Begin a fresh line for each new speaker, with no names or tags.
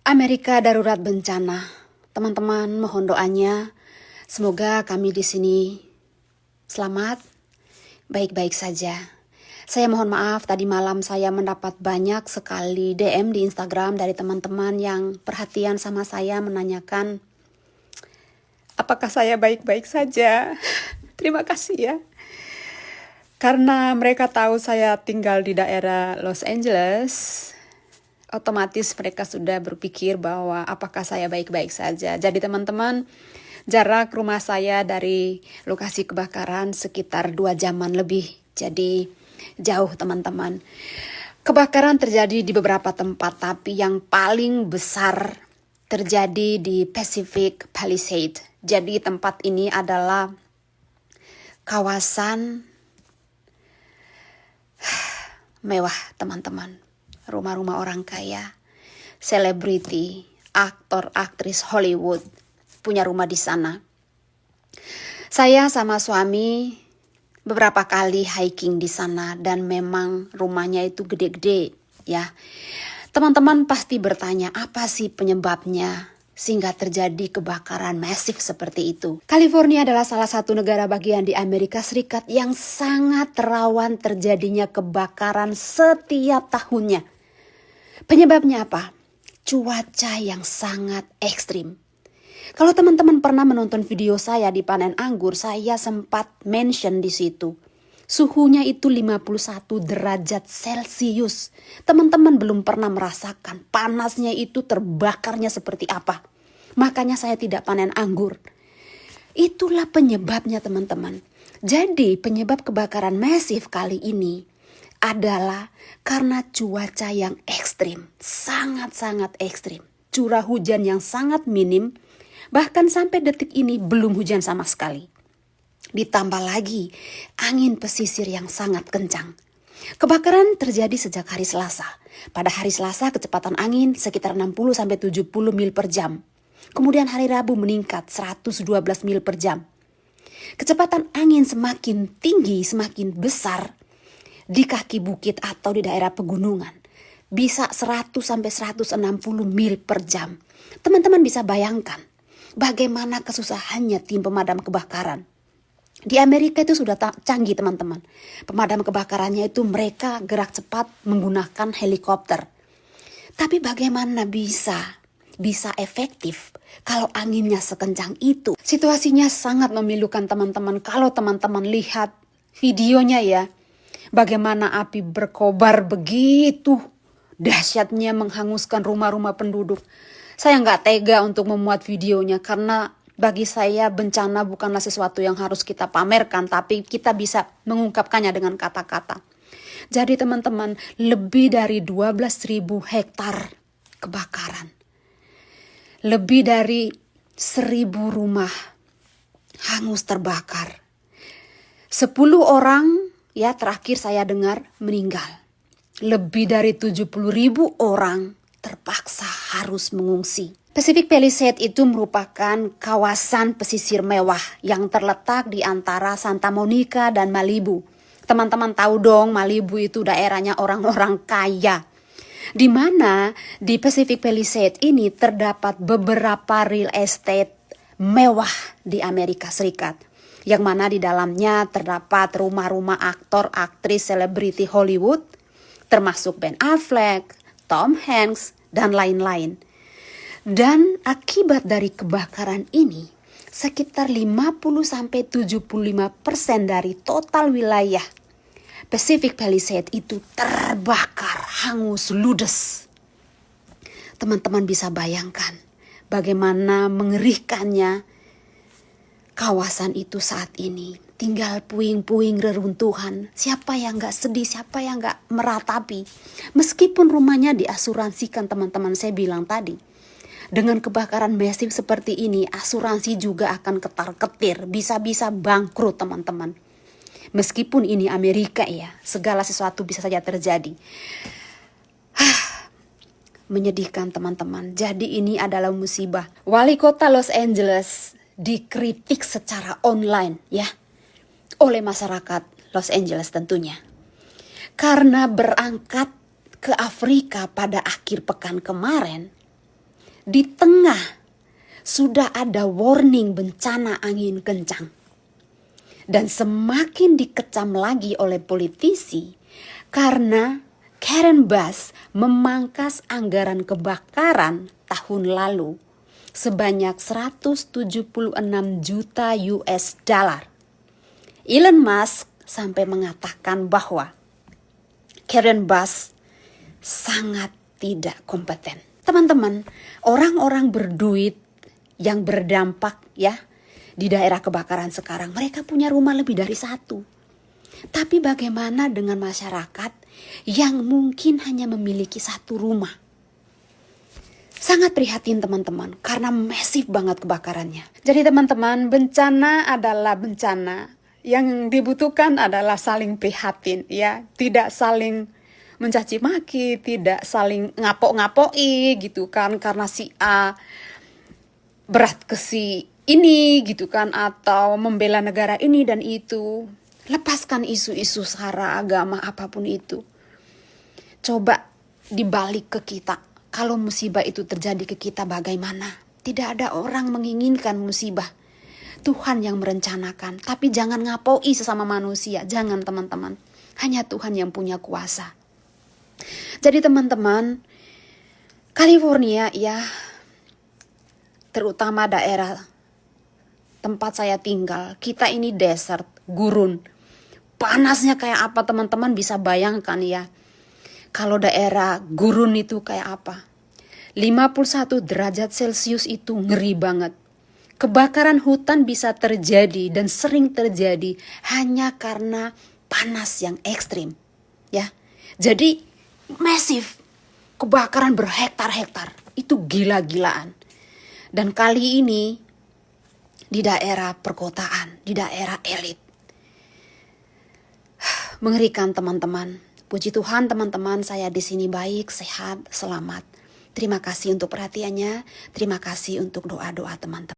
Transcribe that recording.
Amerika darurat bencana. Teman-teman, mohon doanya. Semoga kami di sini selamat, baik-baik saja. Saya mohon maaf, tadi malam saya mendapat banyak sekali DM di Instagram dari teman-teman yang perhatian sama saya menanyakan apakah saya baik-baik saja. Terima kasih ya. Karena mereka tahu saya tinggal di daerah Los Angeles, otomatis mereka sudah berpikir bahwa apakah saya baik-baik saja. Jadi teman-teman, jarak rumah saya dari lokasi kebakaran sekitar 2 jaman lebih. Jadi jauh teman-teman. Kebakaran terjadi di beberapa tempat, tapi yang paling besar terjadi di Pacific Palisades. Jadi tempat ini adalah kawasan mewah teman-teman. Rumah-rumah orang kaya, selebriti, aktor, aktris Hollywood punya rumah di sana. Saya sama suami beberapa kali hiking di sana dan memang rumahnya itu gede-gede ya. Teman-teman pasti bertanya apa sih penyebabnya sehingga terjadi kebakaran masif seperti itu. California adalah salah satu negara bagian di Amerika Serikat yang sangat rawan terjadinya kebakaran setiap tahunnya. Penyebabnya apa? Cuaca yang sangat ekstrim. Kalau teman-teman pernah menonton video saya di panen anggur, saya sempat mention di situ. Suhunya itu 51 derajat Celcius. Teman-teman belum pernah merasakan panasnya itu terbakarnya seperti apa. Makanya saya tidak panen anggur. Itulah penyebabnya teman-teman. Jadi penyebab kebakaran masif kali ini adalah karena cuaca yang ekstrim, sangat-sangat ekstrim. Curah hujan yang sangat minim, bahkan sampai detik ini belum hujan sama sekali. Ditambah lagi angin pesisir yang sangat kencang. Kebakaran terjadi sejak hari Selasa. Pada hari Selasa kecepatan angin sekitar 60-70 mil per jam. Kemudian hari Rabu meningkat 112 mil per jam. Kecepatan angin semakin tinggi, semakin besar di kaki bukit atau di daerah pegunungan. Bisa 100-160 mil per jam. Teman-teman bisa bayangkan bagaimana kesusahannya tim pemadam kebakaran. Di Amerika itu sudah canggih teman-teman. Pemadam kebakarannya itu mereka gerak cepat menggunakan helikopter. Tapi bagaimana bisa efektif kalau anginnya sekencang itu? Situasinya sangat memilukan teman-teman. Kalau teman-teman lihat videonya ya, bagaimana api berkobar begitu dahsyatnya menghanguskan rumah-rumah penduduk. Saya nggak tega untuk memuat videonya karena bagi saya bencana bukanlah sesuatu yang harus kita pamerkan, tapi kita bisa mengungkapkannya dengan kata-kata. Jadi teman-teman, lebih dari 12.000 hektar kebakaran. Lebih dari 1.000 rumah hangus terbakar. 10 orang ya terakhir saya dengar meninggal. Lebih dari 70.000 orang terpaksa harus mengungsi. Pacific Palisades itu merupakan kawasan pesisir mewah yang terletak di antara Santa Monica dan Malibu. Teman-teman tahu dong, Malibu itu daerahnya orang-orang kaya. Di mana di Pacific Palisades ini terdapat beberapa real estate mewah di Amerika Serikat. Yang mana di dalamnya terdapat rumah-rumah aktor, aktris, selebriti Hollywood, termasuk Ben Affleck, Tom Hanks, dan lain-lain. Dan akibat dari kebakaran ini, sekitar 50-75% dari total wilayah Pacific Palisades itu terbakar, hangus, ludes. Teman-teman bisa bayangkan bagaimana mengerikannya kawasan itu saat ini. Tinggal puing-puing reruntuhan. Siapa yang gak sedih, siapa yang gak meratapi. Meskipun rumahnya diasuransikan teman-teman saya bilang tadi. Dengan kebakaran masif seperti ini, asuransi juga akan ketar-ketir. Bisa-bisa bangkrut teman-teman. Meskipun ini Amerika ya, segala sesuatu bisa saja terjadi. Menyedihkan teman-teman. Jadi ini adalah musibah. Wali kota Los Angeles dikritik secara online ya oleh masyarakat Los Angeles tentunya. Karena berangkat ke Afrika pada akhir pekan kemarin, Di tengah sudah ada warning bencana angin kencang. Dan semakin dikecam lagi oleh politisi karena Karen Bass memangkas anggaran kebakaran tahun lalu sebanyak 176 juta US dollar. Elon Musk sampai mengatakan bahwa Karen Bass sangat tidak kompeten. Teman-teman, orang-orang berduit yang berdampak ya di daerah kebakaran sekarang, mereka punya rumah lebih dari satu. Tapi bagaimana dengan masyarakat yang mungkin hanya memiliki satu rumah? Sangat prihatin teman-teman, karena masif banget kebakarannya. Jadi teman-teman, bencana adalah bencana. Yang dibutuhkan adalah saling prihatin ya, tidak saling mencaci maki, tidak saling ngapok-ngapoi gitu kan, karena si A berat ke si ini gitu kan, atau membela negara ini dan itu. Lepaskan isu-isu sara, agama, apapun itu. Coba dibalik ke kita. Kalau musibah itu terjadi ke kita bagaimana? Tidak ada orang menginginkan musibah. Tuhan yang merencanakan. Tapi jangan ngapoi sesama manusia. Jangan teman-teman. Hanya Tuhan yang punya kuasa. Jadi teman-teman, California ya, terutama daerah tempat saya tinggal, kita ini desert, gurun. Panasnya kayak apa teman-teman bisa bayangkan ya. Kalau daerah gurun itu kayak apa. 51 derajat Celcius itu ngeri banget. Kebakaran hutan bisa terjadi dan sering terjadi hanya karena panas yang ekstrim. Ya, jadi masif. Kebakaran berhektar-hektar. Itu gila-gilaan. Dan kali ini di daerah perkotaan, di daerah elit. Mengerikan teman-teman. Puji Tuhan teman-teman, saya di sini baik, sehat, selamat. Terima kasih untuk perhatiannya. Terima kasih untuk doa-doa teman-teman.